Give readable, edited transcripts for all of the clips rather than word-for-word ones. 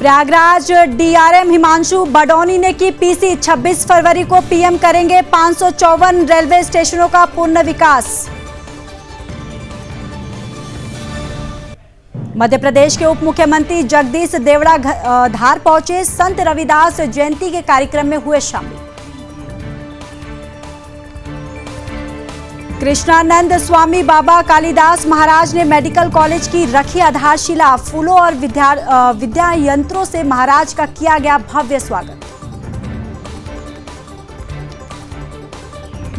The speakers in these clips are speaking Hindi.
प्रयागराज डीआरएम हिमांशु बडोनी ने की पीसी। 26 फरवरी को पीएम करेंगे 554 रेलवे स्टेशनों का पूर्ण विकास। मध्य प्रदेश के उप मुख्यमंत्री जगदीश देवड़ा धार पहुंचे। संत रविदास जयंती के कार्यक्रम में हुए शामिल। कृष्णानंद स्वामी बाबा कालिदास महाराज ने मेडिकल कॉलेज की रखी आधारशिला। फूलों और विद्या यंत्रों से महाराज का किया गया भव्य स्वागत।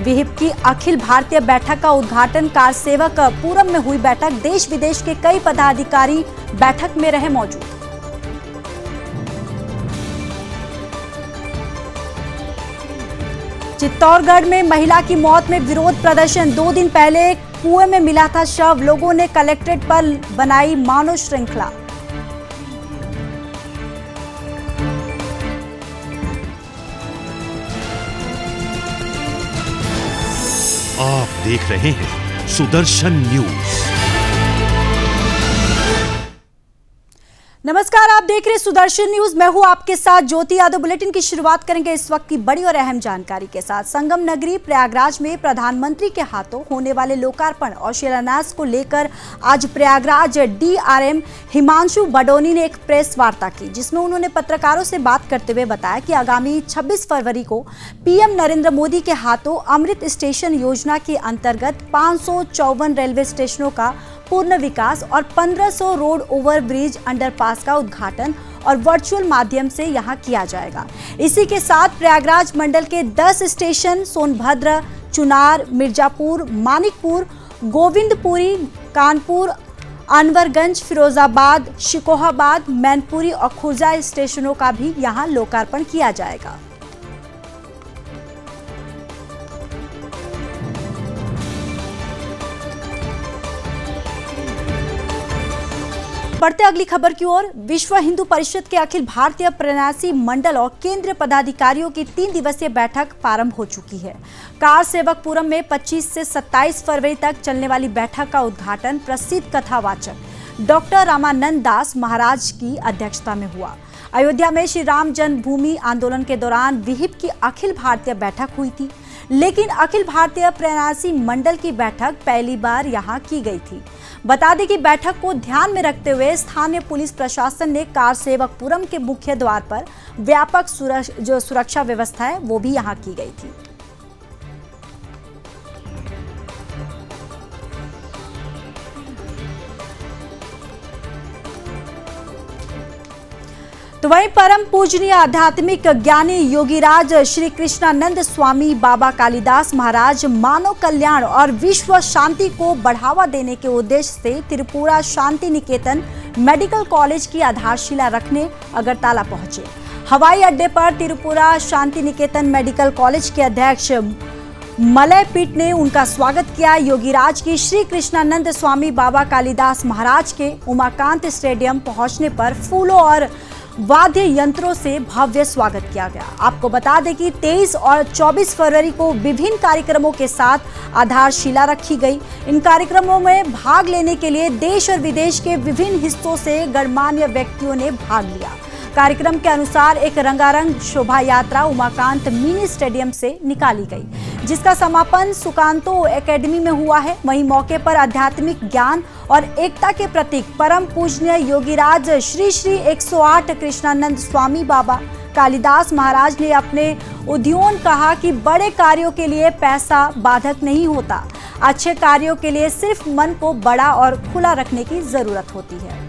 विहिप की अखिल भारतीय बैठक का उद्घाटन कारसेवक पूरम में हुई बैठक। देश विदेश के कई पदाधिकारी बैठक में रहे मौजूद। चित्तौड़गढ़ में महिला की मौत में विरोध प्रदर्शन। 2 दिन पहले कुएं में मिला था शव। लोगों ने कलेक्ट्रेट पर बनाई मानव श्रृंखला। आप देख रहे हैं सुदर्शन न्यूज। नमस्कार, आप देख रहे हैं सुदर्शन न्यूज। मैं हूं आपके साथ ज्योति यादव। बुलेटिन की शुरुआत करेंगे इस वक्त की बड़ी और अहम जानकारी के साथ। संगम नगरी प्रयागराज में प्रधानमंत्री के हाथों होने वाले लोकार्पण और शिलान्यास को लेकर आज प्रयागराज डीआरएम हिमांशु बडोनी ने एक प्रेस वार्ता की, जिसमें उन्होंने पत्रकारों से बात करते हुए बताया कि आगामी 26 फरवरी को पीएम नरेंद्र मोदी के हाथों अमृत स्टेशन योजना के अंतर्गत 554 रेलवे स्टेशनों का पूर्ण विकास और 1500 रोड ओवरब्रिज अंडरपास का उद्घाटन और वर्चुअल माध्यम से यहां किया जाएगा। इसी के साथ प्रयागराज मंडल के 10 स्टेशन सोनभद्र, चुनार, मिर्जापुर, मानिकपुर, गोविंदपुरी, कानपुर, अनवरगंज, फिरोजाबाद, शिकोहाबाद, मैनपुरी और खुर्जा स्टेशनों का भी यहां लोकार्पण किया जाएगा। बढ़ते अगली खबर की ओर। विश्व हिंदू परिषद के अखिल भारतीय प्रयासी मंडल और केंद्रीय पदाधिकारियों की 3 दिवसीय बैठक प्रारंभ हो चुकी है। कारसेवकपुरम में 25 से 27 फरवरी तक चलने वाली बैठक का उद्घाटन प्रसिद्ध कथावाचक डॉक्टर रामानंद दास महाराज की अध्यक्षता में हुआ। अयोध्या में श्री राम जन्मभूमि आंदोलन के दौरान विहिप की अखिल भारतीय बैठक हुई थी, लेकिन अखिल भारतीय प्रयासी मंडल की बैठक पहली बार यहां की गई थी। बता दें कि बैठक को ध्यान में रखते हुए स्थानीय पुलिस प्रशासन ने कारसेवकपुरम के मुख्य द्वार पर व्यापक सुरक्षा व्यवस्था है वो भी यहां की गई थी। तो वहीं परम पूजनीय आध्यात्मिक ज्ञानी योगीराज श्री कृष्णानंद स्वामी बाबा कालिदास महाराज मानव कल्याण और विश्व शांति को बढ़ावा देने के उद्देश्य से त्रिपुरा शांति निकेतन मेडिकल कॉलेज की आधारशिला रखने अगरतला पहुंचे। हवाई अड्डे पर त्रिपुरा शांति निकेतन मेडिकल कॉलेज के अध्यक्ष मलय पीठ ने उनका स्वागत किया। योगीराज की श्री कृष्णानंद स्वामी बाबा कालिदास महाराज के उमाकांत स्टेडियम पहुंचने पर फूलों और वाद्य यंत्रों से भव्य स्वागत किया गया। आपको बता दें कि 23 और 24 फरवरी को विभिन्न कार्यक्रमों के साथ आधारशिला रखी गई। इन कार्यक्रमों में भाग लेने के लिए देश और विदेश के विभिन्न हिस्सों से गणमान्य व्यक्तियों ने भाग लिया। कार्यक्रम के अनुसार एक रंगारंग शोभा यात्रा उमाकांत मिनी स्टेडियम से निकाली गई, जिसका समापन सुकांतो एकेडमी में हुआ है। वहीं मौके पर आध्यात्मिक ज्ञान और एकता के प्रतीक परम पूजनीय योगीराज श्री श्री 108 कृष्णानंद स्वामी बाबा कालिदास महाराज ने अपने उद्योन कहा कि बड़े कार्यों के लिए पैसा बाधक नहीं होता, अच्छे कार्यों के लिए सिर्फ मन को बड़ा और खुला रखने की जरूरत होती है।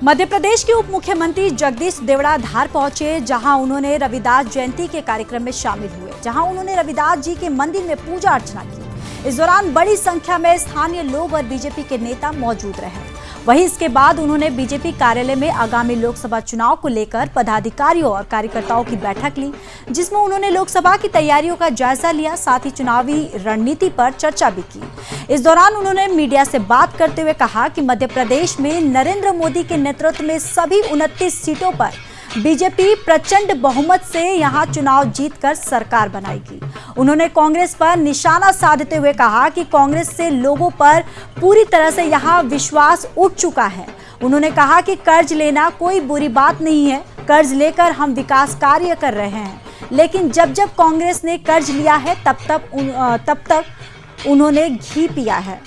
मध्य प्रदेश के उप मुख्यमंत्री जगदीश देवड़ा धार पहुंचे, जहां उन्होंने रविदास जयंती के कार्यक्रम में शामिल हुए, जहां उन्होंने रविदास जी के मंदिर में पूजा अर्चना की। इस दौरान बड़ी संख्या में स्थानीय लोग और बीजेपी के नेता मौजूद रहे। वहीं इसके बाद उन्होंने बीजेपी कार्यालय में आगामी लोकसभा चुनाव को लेकर पदाधिकारियों और कार्यकर्ताओं की बैठक ली, जिसमें उन्होंने लोकसभा की तैयारियों का जायजा लिया, साथ ही चुनावी रणनीति पर चर्चा भी की। इस दौरान उन्होंने मीडिया से बात करते हुए कहा कि मध्य प्रदेश में नरेंद्र मोदी के नेतृत्व में सभी 29 सीटों पर बीजेपी प्रचंड बहुमत से यहां चुनाव जीतकर सरकार बनाएगी। उन्होंने कांग्रेस पर निशाना साधते हुए कहा कि कांग्रेस से लोगों पर पूरी तरह से यहां विश्वास उठ चुका है। उन्होंने कहा कि कर्ज लेना कोई बुरी बात नहीं है, कर्ज लेकर हम विकास कार्य कर रहे हैं, लेकिन जब जब कांग्रेस ने कर्ज लिया है तब तक उन्होंने घी पिया है।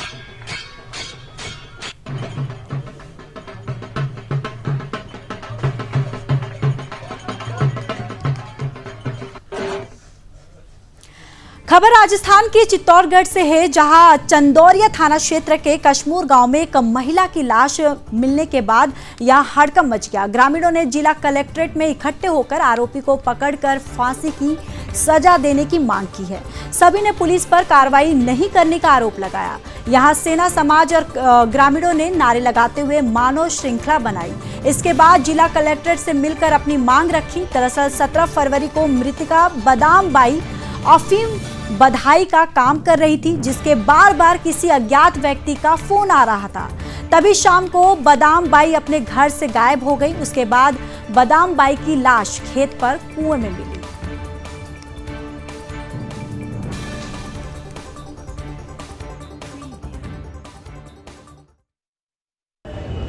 खबर राजस्थान के चित्तौड़गढ़ से है, जहां चंदौरिया थाना क्षेत्र के कश्मूर गांव में एक महिला की लाश मिलने के बाद यहां हड़कंप मच गया। ग्रामीणों ने जिला कलेक्ट्रेट में इकट्ठे होकर आरोपी को पकड़कर फांसी की सजा देने की मांग की है। सभी ने पुलिस पर कार्रवाई नहीं करने का आरोप लगाया। यहां सेना समाज और ग्रामीणों ने नारे लगाते हुए मानव श्रृंखला बनाई। इसके बाद जिला कलेक्ट्रेट से मिलकर अपनी मांग रखी। दरअसल 17 फरवरी को मृतका बादाम बाई अफीम बधाई का काम कर रही थी, जिसके बार बार किसी अज्ञात व्यक्ति का फोन आ रहा था। तभी शाम को बादाम बाई अपने घर से गायब हो गई। उसके बाद बादाम बाई की लाश खेत पर कुएं में मिली।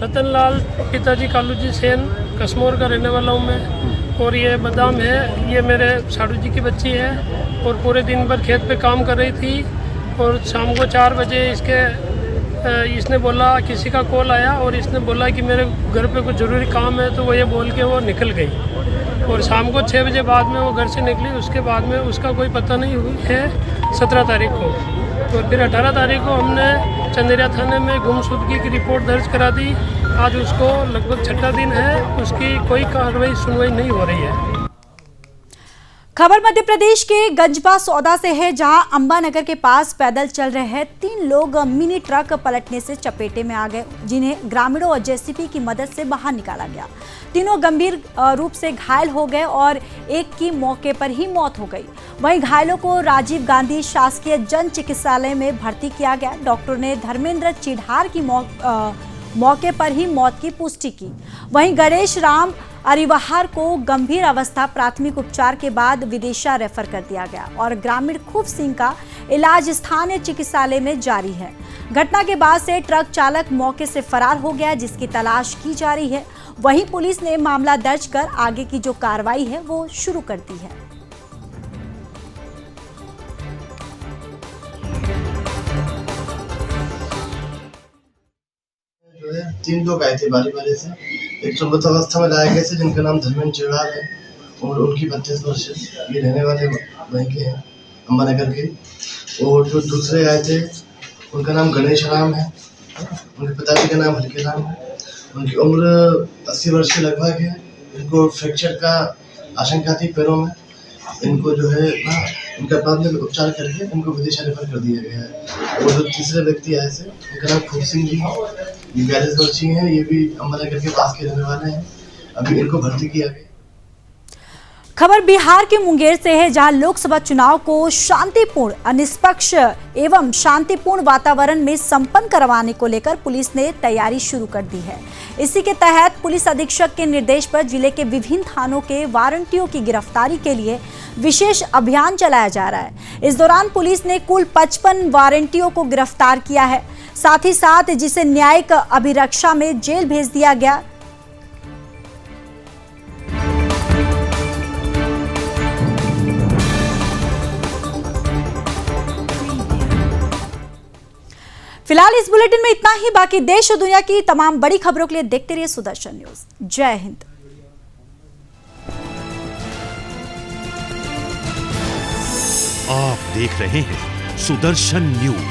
रतनलाल पिताजी कालूजी सेन कश्मोर का रहने वाला हूँ मैं। और ये बादाम है, ये मेरे साड़ू जी की बच्ची है और पूरे दिन भर खेत पे काम कर रही थी। और शाम को 4 बजे इसने बोला, किसी का कॉल आया और इसने बोला कि मेरे घर पे कुछ ज़रूरी काम है, तो वो ये बोल के वो निकल गई। और शाम को 6 बजे बाद में वो घर से निकली। उसके बाद में उसका कोई पता नहीं हुई है 17 तारीख को। तो फिर 18 तारीख को हमने चंदेरिया थाने में गुमशुदगी की रिपोर्ट दर्ज करा दी। आज उसको लगभग 6वां दिन है, उसकी कोई कार्रवाई सुनवाई नहीं हो रही है। खबर मध्य प्रदेश के गंजबा सौदा से है, जहां अंबानगर के पास पैदल चल रहे 3 लोग मिनी ट्रक पलटने से चपेटे में आ गए, जिन्हें ग्रामीणों और जेसीबी की मदद से बाहर निकाला गया। तीनों गंभीर रूप से घायल हो गए और एक की मौके पर ही मौत हो गई। वहीं घायलों को राजीव गांधी शासकीय जन चिकित्सालय में भर्ती किया गया। डॉक्टर ने धर्मेंद्र चिढ़ार की मौके पर ही मौत की पुष्टि की। वहीं गणेश राम अरिवाहर को गंभीर अवस्था प्राथमिक उपचार के बाद विदेशा रेफर कर दिया गया और ग्रामीण खूब सिंह का इलाज स्थानीय चिकित्सालय में जारी है। घटना के बाद से ट्रक चालक मौके से फरार हो गया, जिसकी तलाश की जा रही है। वहीं पुलिस ने मामला दर्ज कर आगे की जो कार्रवाई है वो शुरू कर दी है। जो है 3 लोग आए थे बारी बारी से। एक तो मृत अवस्था में लाए गए थे, जिनका नाम धर्मेंद्र चिढ़ार है और उनकी 32 वर्ष, ये रहने वाले वहीं के हैं, अंबानगर के। और जो दूसरे आए थे उनका नाम गणेश राम है, उनके पिताजी का नाम हल्के राम है। उनकी उम्र 80 वर्ष के लगभग है। इनको फ्रैक्चर का आशंका थी पैरों में। इनको जो है उनका प्राथमिक उपचार करके इनको विदेशा रेफर कर दिया गया है। और जो तीसरे व्यक्ति आए थे उनका नाम खूब सिंह जी है, ये 42 वर्षीय हैं, ये भी अंबानगर के पास के रहने वाले हैं। अभी इनको भर्ती किया गया। खबर बिहार के मुंगेर से है, जहां लोकसभा चुनाव को शांतिपूर्ण, निष्पक्ष एवं शांतिपूर्ण वातावरण में संपन्न करवाने को लेकर पुलिस ने तैयारी शुरू कर दी है। इसी के तहत पुलिस अधीक्षक के निर्देश पर जिले के विभिन्न थानों के वारंटियों की गिरफ्तारी के लिए विशेष अभियान चलाया जा रहा है। इस दौरान पुलिस ने कुल 55 वारंटियों को गिरफ्तार किया है। साथ ही साथ जिसे न्यायिक अभिरक्षा में जेल भेज दिया गया। फिलहाल इस बुलेटिन में इतना ही। बाकी देश और दुनिया की तमाम बड़ी खबरों के लिए देखते रहिए सुदर्शन न्यूज। जय हिंद। आप देख रहे हैं सुदर्शन न्यूज।